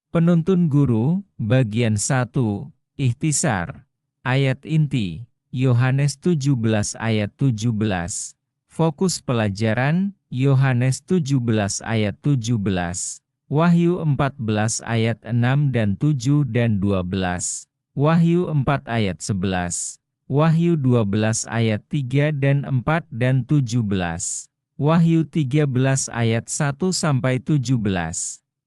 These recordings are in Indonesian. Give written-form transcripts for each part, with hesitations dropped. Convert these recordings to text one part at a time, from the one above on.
Penuntun Guru, Bagian 1, Ikhtisar, Ayat Inti, Yohanes 17 ayat 17. Fokus pelajaran, Yohanes 17 ayat 17. Wahyu 14 ayat 6 dan 7 dan 12. Wahyu 4 ayat 11. Wahyu 12 ayat 3 dan 4 dan 17. Wahyu 13 ayat 1 sampai 17.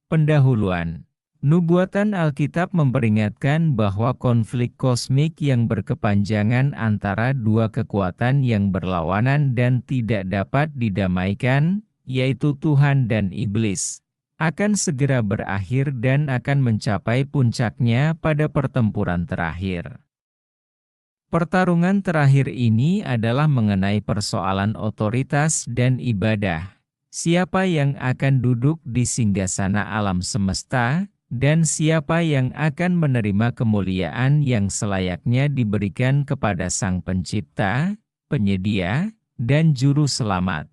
Pendahuluan. Nubuatan Alkitab memperingatkan bahwa konflik kosmik yang berkepanjangan antara dua kekuatan yang berlawanan dan tidak dapat didamaikan, yaitu Tuhan dan iblis, akan segera berakhir dan akan mencapai puncaknya pada pertempuran terakhir. Pertarungan terakhir ini adalah mengenai persoalan otoritas dan ibadah. Siapa yang akan duduk di singgasana alam semesta, dan siapa yang akan menerima kemuliaan yang selayaknya diberikan kepada Sang Pencipta, Penyedia, dan Juru Selamat.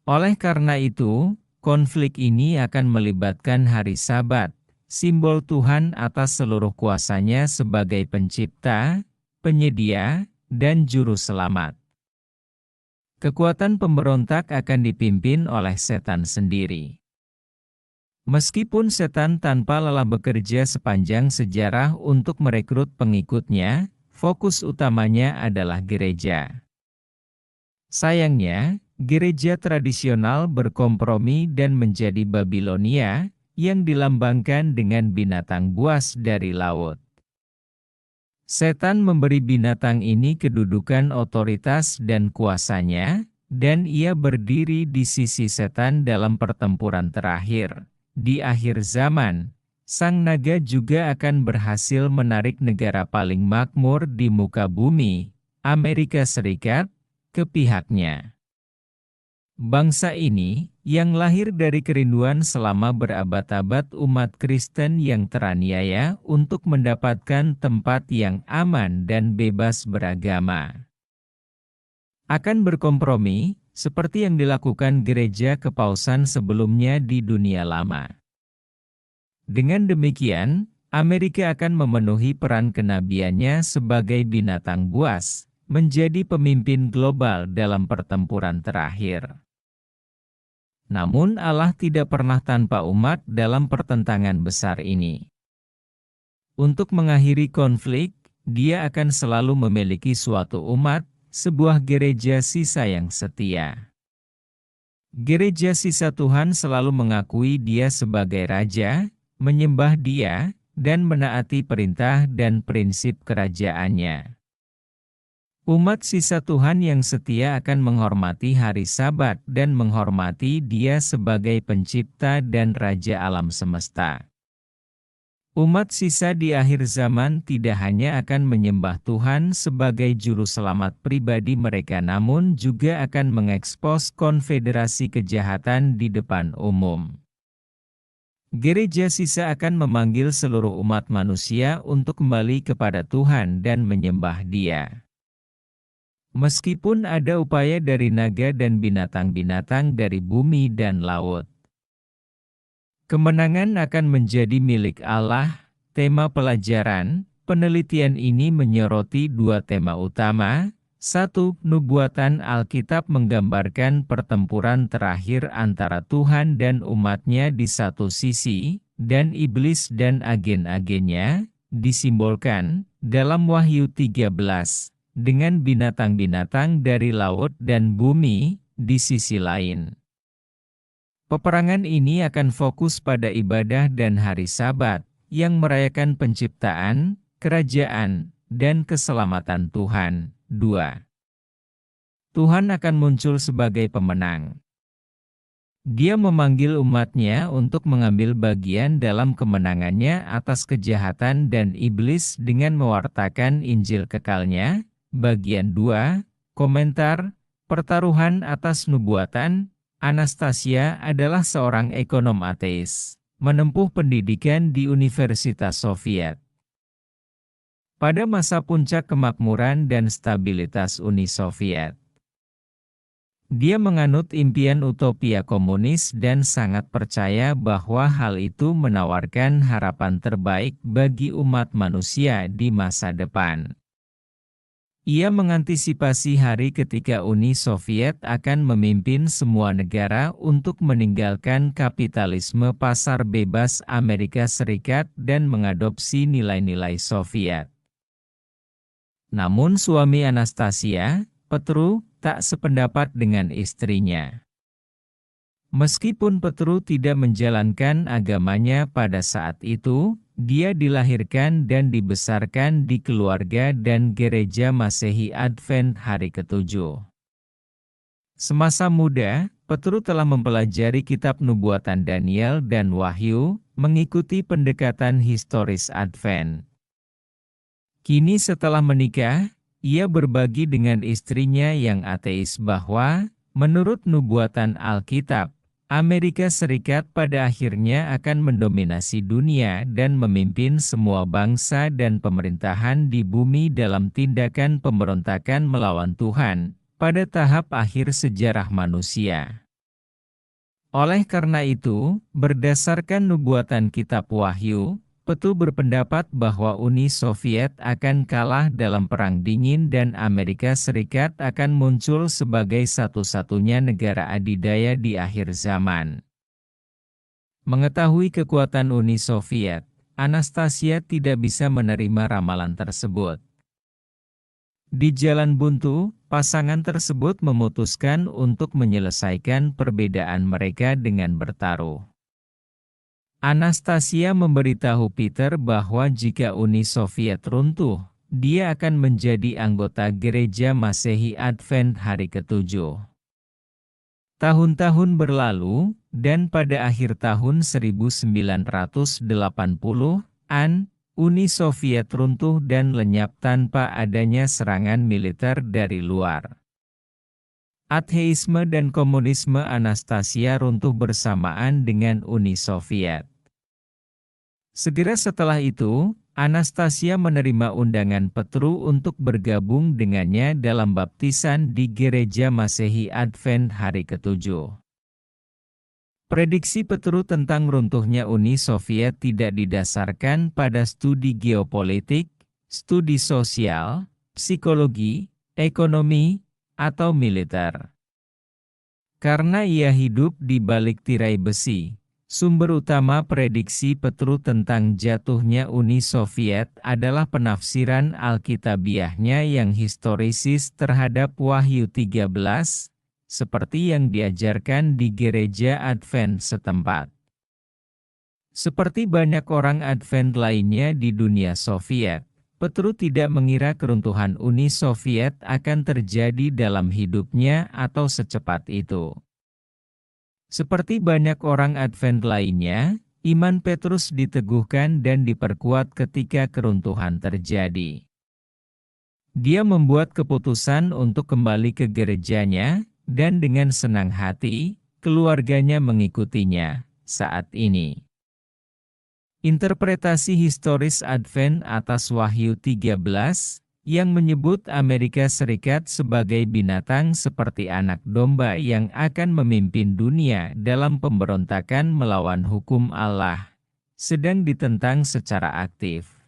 Oleh karena itu, konflik ini akan melibatkan hari Sabat, simbol Tuhan atas seluruh kuasanya sebagai Pencipta, Penyedia, dan Juru Selamat. Kekuatan pemberontak akan dipimpin oleh setan sendiri. Meskipun setan tanpa lelah bekerja sepanjang sejarah untuk merekrut pengikutnya, fokus utamanya adalah gereja. Sayangnya, gereja tradisional berkompromi dan menjadi Babilonia, yang dilambangkan dengan binatang buas dari laut. Setan memberi binatang ini kedudukan otoritas dan kuasanya, dan ia berdiri di sisi setan dalam pertempuran terakhir. Di akhir zaman, sang naga juga akan berhasil menarik negara paling makmur di muka bumi, Amerika Serikat, ke pihaknya. Bangsa ini, yang lahir dari kerinduan selama berabad-abad umat Kristen yang teraniaya untuk mendapatkan tempat yang aman dan bebas beragama, akan berkompromi, seperti yang dilakukan gereja kepausan sebelumnya di dunia lama. Dengan demikian, Amerika akan memenuhi peran kenabiannya sebagai binatang buas, menjadi pemimpin global dalam pertempuran terakhir. Namun Allah tidak pernah tanpa umat dalam pertentangan besar ini. Untuk mengakhiri konflik, Dia akan selalu memiliki suatu umat, sebuah gereja sisa yang setia. Gereja sisa Tuhan selalu mengakui Dia sebagai Raja, menyembah Dia, dan menaati perintah dan prinsip kerajaannya. Umat sisa Tuhan yang setia akan menghormati hari Sabat dan menghormati Dia sebagai Pencipta dan Raja alam semesta. Umat sisa di akhir zaman tidak hanya akan menyembah Tuhan sebagai juru selamat pribadi mereka, namun juga akan mengekspos konfederasi kejahatan di depan umum. Gereja sisa akan memanggil seluruh umat manusia untuk kembali kepada Tuhan dan menyembah Dia. Meskipun ada upaya dari naga dan binatang-binatang dari bumi dan laut, kemenangan akan menjadi milik Allah. Tema pelajaran, penelitian ini menyoroti dua tema utama. 1. Nubuatan Alkitab menggambarkan pertempuran terakhir antara Tuhan dan umatnya di satu sisi, dan iblis dan agen-agennya, disimbolkan dalam Wahyu 13, dengan binatang-binatang dari laut dan bumi, di sisi lain. Peperangan ini akan fokus pada ibadah dan hari Sabat, yang merayakan penciptaan, kerajaan, dan keselamatan Tuhan. 2. Tuhan akan muncul sebagai pemenang. Dia memanggil umatnya untuk mengambil bagian dalam kemenangannya atas kejahatan dan iblis dengan mewartakan Injil kekalnya. Bagian 2, komentar, pertaruhan atas nubuatan. Anastasia adalah seorang ekonom ateis, menempuh pendidikan di Universitas Soviet. Pada masa puncak kemakmuran dan stabilitas Uni Soviet, Dia menganut impian utopia komunis dan sangat percaya bahwa hal itu menawarkan harapan terbaik bagi umat manusia di masa depan. Ia mengantisipasi hari ketika Uni Soviet akan memimpin semua negara untuk meninggalkan kapitalisme pasar bebas Amerika Serikat dan mengadopsi nilai-nilai Soviet. Namun suami Anastasia, Petru, tak sependapat dengan istrinya. Meskipun Petru tidak menjalankan agamanya pada saat itu, dia dilahirkan dan dibesarkan di keluarga dan gereja Masehi Advent hari ke-7. Semasa muda, Petru telah mempelajari kitab nubuatan Daniel dan Wahyu, mengikuti pendekatan historis Advent. Kini setelah menikah, ia berbagi dengan istrinya yang ateis bahwa, menurut nubuatan Alkitab, Amerika Serikat pada akhirnya akan mendominasi dunia dan memimpin semua bangsa dan pemerintahan di bumi dalam tindakan pemberontakan melawan Tuhan, pada tahap akhir sejarah manusia. Oleh karena itu, berdasarkan nubuatan kitab Wahyu, Petru berpendapat bahwa Uni Soviet akan kalah dalam Perang Dingin dan Amerika Serikat akan muncul sebagai satu-satunya negara adidaya di akhir zaman. Mengetahui kekuatan Uni Soviet, Anastasia tidak bisa menerima ramalan tersebut. Di jalan buntu, pasangan tersebut memutuskan untuk menyelesaikan perbedaan mereka dengan bertaruh. Anastasia memberitahu Peter bahwa jika Uni Soviet runtuh, dia akan menjadi anggota gereja Masehi Advent hari ke-7. Tahun-tahun berlalu, dan pada akhir tahun 1980-an, Uni Soviet runtuh dan lenyap tanpa adanya serangan militer dari luar. Ateisme dan komunisme Anastasia runtuh bersamaan dengan Uni Soviet. Segera setelah itu, Anastasia menerima undangan Petru untuk bergabung dengannya dalam baptisan di gereja Masehi Advent hari ke-7. Prediksi Petru tentang runtuhnya Uni Soviet tidak didasarkan pada studi geopolitik, studi sosial, psikologi, ekonomi, atau militer. Karena ia hidup di balik tirai besi, sumber utama prediksi Petru tentang jatuhnya Uni Soviet adalah penafsiran Alkitabiahnya yang historisis terhadap Wahyu 13, seperti yang diajarkan di gereja Advent setempat. Seperti banyak orang Advent lainnya di dunia Soviet, Petru tidak mengira keruntuhan Uni Soviet akan terjadi dalam hidupnya atau secepat itu. Seperti banyak orang Advent lainnya, iman Petrus diteguhkan dan diperkuat ketika keruntuhan terjadi. Dia membuat keputusan untuk kembali ke gerejanya, dan dengan senang hati, keluarganya mengikutinya saat ini. Interpretasi historis Advent atas Wahyu 13, yang menyebut Amerika Serikat sebagai binatang seperti anak domba yang akan memimpin dunia dalam pemberontakan melawan hukum Allah, sedang ditentang secara aktif.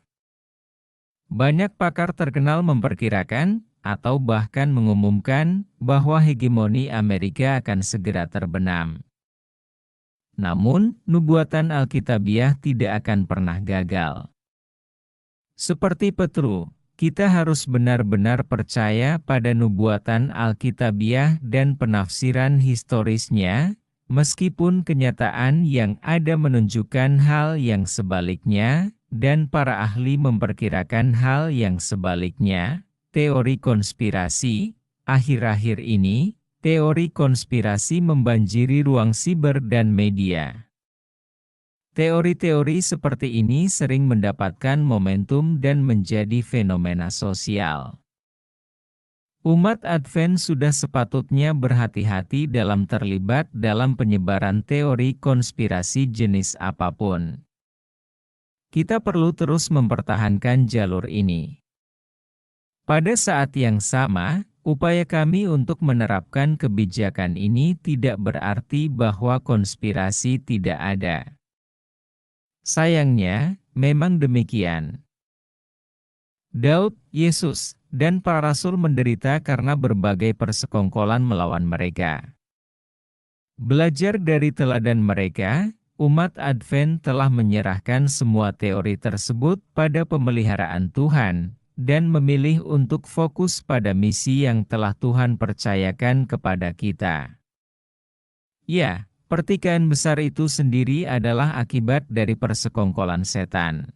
Banyak pakar terkenal memperkirakan, atau bahkan mengumumkan, bahwa hegemoni Amerika akan segera terbenam. Namun, nubuatan Alkitabiah tidak akan pernah gagal. Seperti Petru, kita harus benar-benar percaya pada nubuatan Alkitabiah dan penafsiran historisnya, meskipun kenyataan yang ada menunjukkan hal yang sebaliknya, dan para ahli memperkirakan hal yang sebaliknya. Teori konspirasi, akhir-akhir ini, teori konspirasi membanjiri ruang siber dan media. Teori-teori seperti ini sering mendapatkan momentum dan menjadi fenomena sosial. Umat Advent sudah sepatutnya berhati-hati dalam terlibat dalam penyebaran teori konspirasi jenis apapun. Kita perlu terus mempertahankan jalur ini. Pada saat yang sama, Upaya kami untuk menerapkan kebijakan ini tidak berarti bahwa konspirasi tidak ada. Sayangnya, memang demikian. Daud, Yesus, dan para rasul menderita karena berbagai persekongkolan melawan mereka. Belajar dari teladan mereka, umat Advent telah menyerahkan semua teori tersebut pada pemeliharaan Tuhan, dan memilih untuk fokus pada misi yang telah Tuhan percayakan kepada kita. Ya, pertikaian besar itu sendiri adalah akibat dari persekongkolan setan.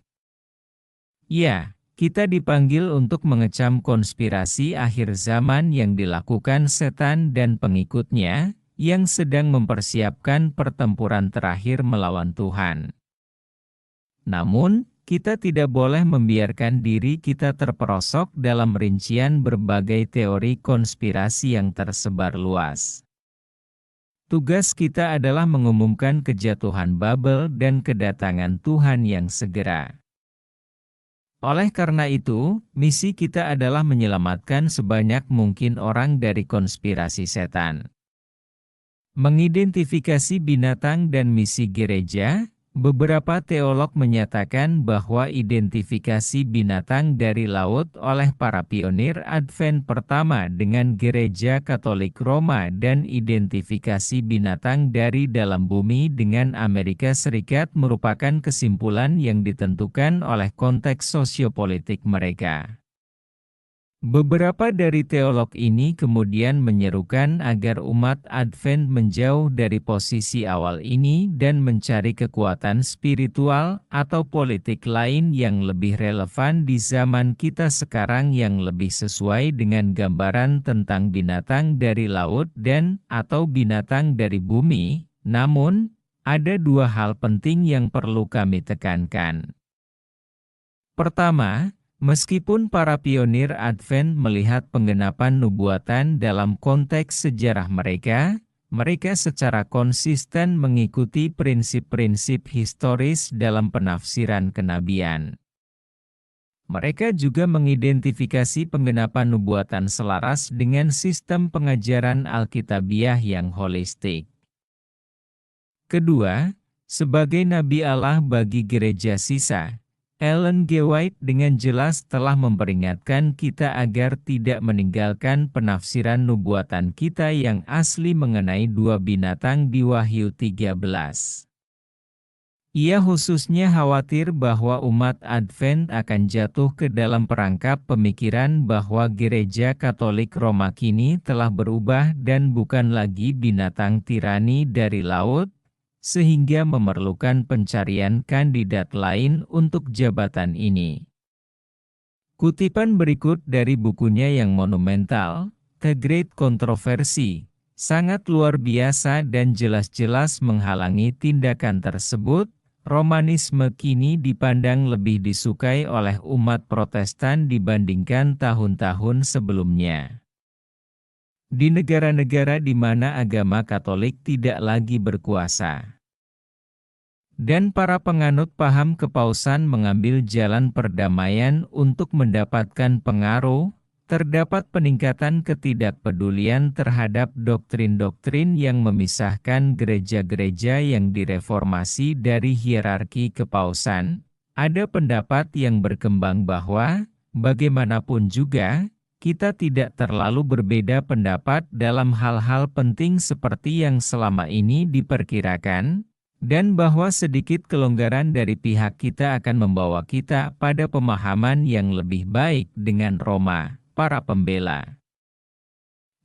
Ya, kita dipanggil untuk mengecam konspirasi akhir zaman yang dilakukan setan dan pengikutnya, yang sedang mempersiapkan pertempuran terakhir melawan Tuhan. Namun, kita tidak boleh membiarkan diri kita terperosok dalam rincian berbagai teori konspirasi yang tersebar luas. Tugas kita adalah mengumumkan kejatuhan Babel dan kedatangan Tuhan yang segera. Oleh karena itu, misi kita adalah menyelamatkan sebanyak mungkin orang dari konspirasi setan. Mengidentifikasi binatang dan misi gereja, beberapa teolog menyatakan bahwa identifikasi binatang dari laut oleh para pionir Advent pertama dengan Gereja Katolik Roma dan identifikasi binatang dari dalam bumi dengan Amerika Serikat merupakan kesimpulan yang ditentukan oleh konteks sosiopolitik mereka. Beberapa dari teolog ini kemudian menyerukan agar umat Advent menjauh dari posisi awal ini dan mencari kekuatan spiritual atau politik lain yang lebih relevan di zaman kita sekarang yang lebih sesuai dengan gambaran tentang binatang dari laut dan atau binatang dari bumi. Namun, ada dua hal penting yang perlu kami tekankan. Pertama, meskipun para pionir Advent melihat penggenapan nubuatan dalam konteks sejarah mereka, mereka secara konsisten mengikuti prinsip-prinsip historis dalam penafsiran kenabian. Mereka juga mengidentifikasi penggenapan nubuatan selaras dengan sistem pengajaran Alkitabiah yang holistik. Kedua, sebagai Nabi Allah bagi gereja sisa, Ellen G. White dengan jelas telah memperingatkan kita agar tidak meninggalkan penafsiran nubuatan kita yang asli mengenai dua binatang di Wahyu 13. Ia khususnya khawatir bahwa umat Advent akan jatuh ke dalam perangkap pemikiran bahwa Gereja Katolik Roma kini telah berubah dan bukan lagi binatang tirani dari laut, sehingga memerlukan pencarian kandidat lain untuk jabatan ini. Kutipan berikut dari bukunya yang monumental, The Great Controversy, sangat luar biasa dan jelas-jelas menghalangi tindakan tersebut. Romanisme kini dipandang lebih disukai oleh umat Protestan dibandingkan tahun-tahun sebelumnya. Di negara-negara di mana agama Katolik tidak lagi berkuasa, dan para penganut paham kepausan mengambil jalan perdamaian untuk mendapatkan pengaruh, terdapat peningkatan ketidakpedulian terhadap doktrin-doktrin yang memisahkan gereja-gereja yang direformasi dari hierarki kepausan. Ada pendapat yang berkembang bahwa, bagaimanapun juga, kita tidak terlalu berbeda pendapat dalam hal-hal penting seperti yang selama ini diperkirakan, dan bahwa sedikit kelonggaran dari pihak kita akan membawa kita pada pemahaman yang lebih baik dengan Roma, para pembela.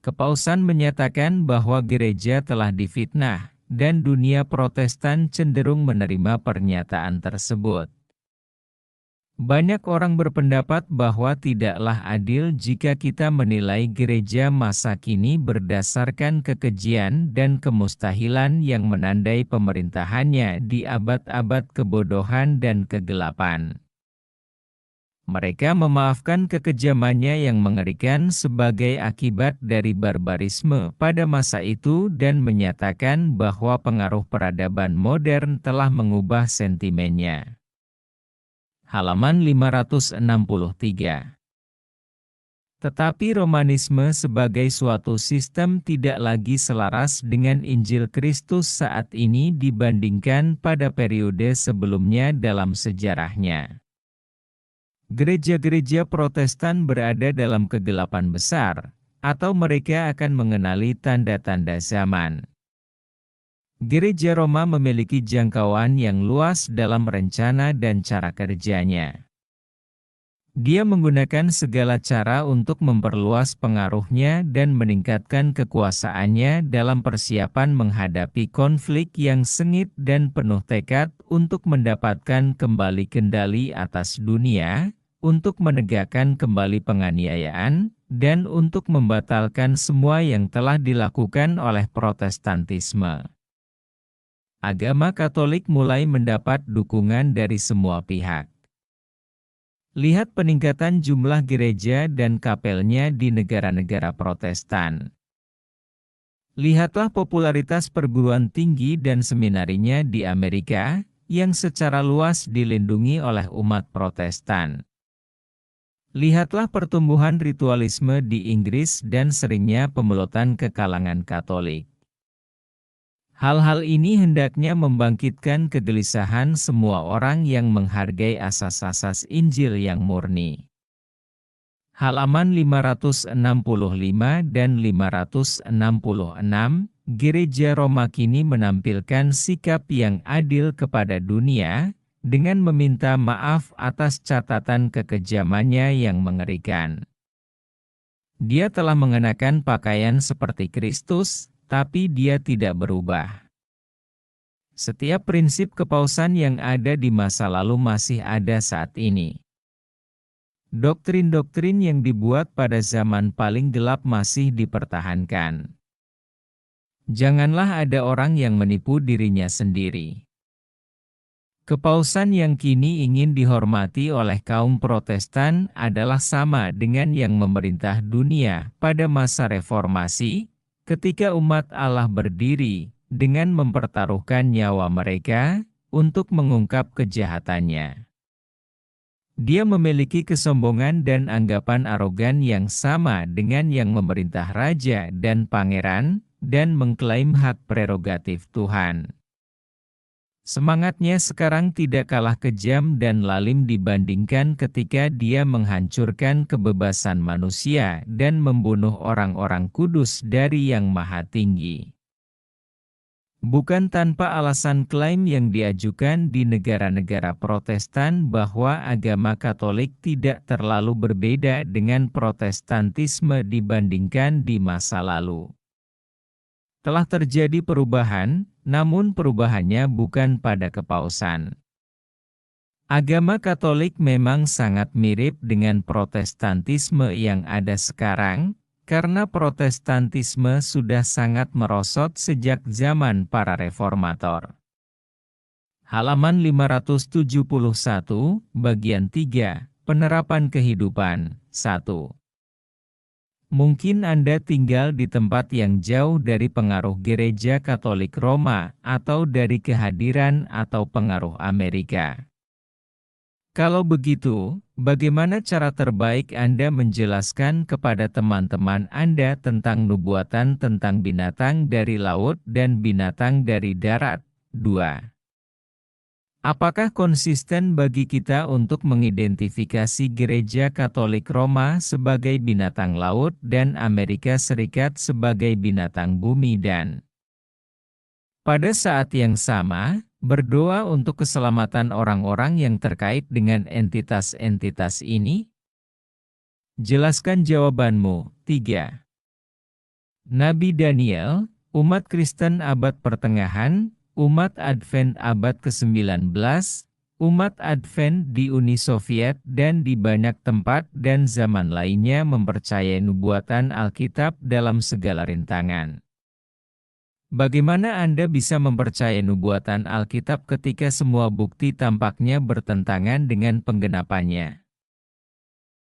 Kepausan menyatakan bahwa gereja telah difitnah, dan dunia Protestan cenderung menerima pernyataan tersebut. Banyak orang berpendapat bahwa tidaklah adil jika kita menilai gereja masa kini berdasarkan kekejian dan kemustahilan yang menandai pemerintahannya di abad-abad kebodohan dan kegelapan. Mereka memaafkan kekejamannya yang mengerikan sebagai akibat dari barbarisme pada masa itu dan menyatakan bahwa pengaruh peradaban modern telah mengubah sentimennya. Halaman 563. Tetapi Romanisme sebagai suatu sistem tidak lagi selaras dengan Injil Kristus saat ini dibandingkan pada periode sebelumnya dalam sejarahnya. Gereja-gereja Protestan berada dalam kegelapan besar, atau mereka akan mengenali tanda-tanda zaman. Gereja Roma memiliki jangkauan yang luas dalam rencana dan cara kerjanya. Dia menggunakan segala cara untuk memperluas pengaruhnya dan meningkatkan kekuasaannya dalam persiapan menghadapi konflik yang sengit dan penuh tekad untuk mendapatkan kembali kendali atas dunia, untuk menegakkan kembali penganiayaan, dan untuk membatalkan semua yang telah dilakukan oleh Protestantisme. Agama Katolik mulai mendapat dukungan dari semua pihak. Lihat peningkatan jumlah gereja dan kapelnya di negara-negara Protestan. Lihatlah popularitas perguruan tinggi dan seminarinya di Amerika, yang secara luas dilindungi oleh umat Protestan. Lihatlah pertumbuhan ritualisme di Inggris dan seringnya pemelotan ke kalangan Katolik. Hal-hal ini hendaknya membangkitkan kegelisahan semua orang yang menghargai asas-asas Injil yang murni. Halaman 565 dan 566, Gereja Roma kini menampilkan sikap yang adil kepada dunia, dengan meminta maaf atas catatan kekejamannya yang mengerikan. Dia telah mengenakan pakaian seperti Kristus, tapi dia tidak berubah. Setiap prinsip kepausan yang ada di masa lalu masih ada saat ini. Doktrin-doktrin yang dibuat pada zaman paling gelap masih dipertahankan. Janganlah ada orang yang menipu dirinya sendiri. Kepausan yang kini ingin dihormati oleh kaum Protestan adalah sama dengan yang memerintah dunia pada masa reformasi, ketika umat Allah berdiri, dengan mempertaruhkan nyawa mereka, untuk mengungkap kejahatannya. Dia memiliki kesombongan dan anggapan arogan yang sama dengan yang memerintah raja dan pangeran, dan mengklaim hak prerogatif Tuhan. Semangatnya sekarang tidak kalah kejam dan lalim dibandingkan ketika dia menghancurkan kebebasan manusia dan membunuh orang-orang kudus dari Yang Maha Tinggi. Bukan tanpa alasan klaim yang diajukan di negara-negara Protestan bahwa agama Katolik tidak terlalu berbeda dengan Protestantisme dibandingkan di masa lalu. Telah terjadi perubahan, namun perubahannya bukan pada kepausan. Agama Katolik memang sangat mirip dengan Protestantisme yang ada sekarang, karena Protestantisme sudah sangat merosot sejak zaman para reformator. Halaman 571, bagian 3, penerapan kehidupan, 1. Mungkin Anda tinggal di tempat yang jauh dari pengaruh Gereja Katolik Roma, atau dari kehadiran atau pengaruh Amerika. Kalau begitu, bagaimana cara terbaik Anda menjelaskan kepada teman-teman Anda tentang nubuatan tentang binatang dari laut dan binatang dari darat? 2. Apakah konsisten bagi kita untuk mengidentifikasi Gereja Katolik Roma sebagai binatang laut dan Amerika Serikat sebagai binatang bumi dan pada saat yang sama, berdoa untuk keselamatan orang-orang yang terkait dengan entitas-entitas ini? Jelaskan jawabanmu. 3. Nabi Daniel, umat Kristen abad pertengahan, umat Advent abad ke-19, umat Advent di Uni Soviet dan di banyak tempat dan zaman lainnya mempercayai nubuatan Alkitab dalam segala rintangan. Bagaimana Anda bisa mempercayai nubuatan Alkitab ketika semua bukti tampaknya bertentangan dengan penggenapannya?